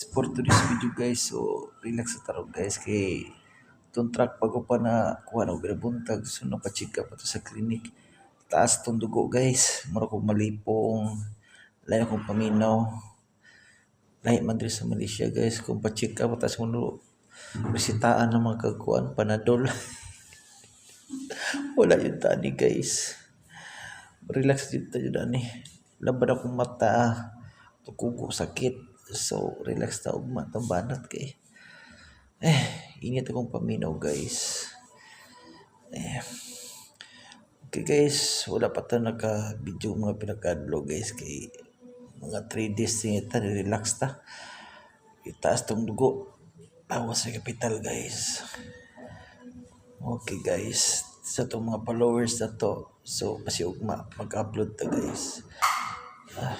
For today's video guys, so relax sa tarong guys kay itong truck bago pa na kuha na buntag so napacheck up ito sa clinic. Taas tong dugo guys, mura kong malipong, layo kong paminaw. Lahi man diri sa Malaysia guys, kung pa-check up tapos mo resitaan ng mga kagkuan, panadol. Wala yung tani guys. Relax dito yun ani. Laban akong mata, tukugo sakit. So relax ta ugma tang banat kay. Init akong paminaw guys. Okay guys, wala pa ta naka-video mga pinakadlo guys kay mga 3 days ta relax ta. Itaas tong dugo. Awas sa kapital guys. Okay guys, sa itong mga followers na to, so pasiugma mag-upload ta guys.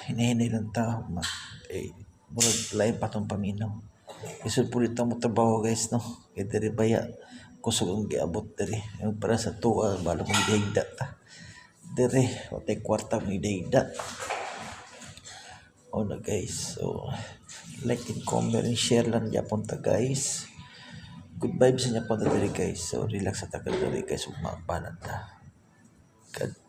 Hinahinay lang ta, murag lain pa itong paminaw. Isod po dito mo trabaho guys, no? Kaya diri baya, kusog ang giabot diri. Yung para sa tuwa, bala mong idahigda ta. Diri, watay kwarta mong idahigda. O na guys, so like and comment and share lang yapon ta guys. Good vibes niya po diri guys. So relax sa tagal diri guys, umabanan ta. God.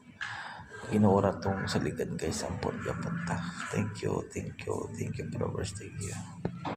Ginuora tong saligan guys, ampon yapon ta. Thank you, followers, thank you.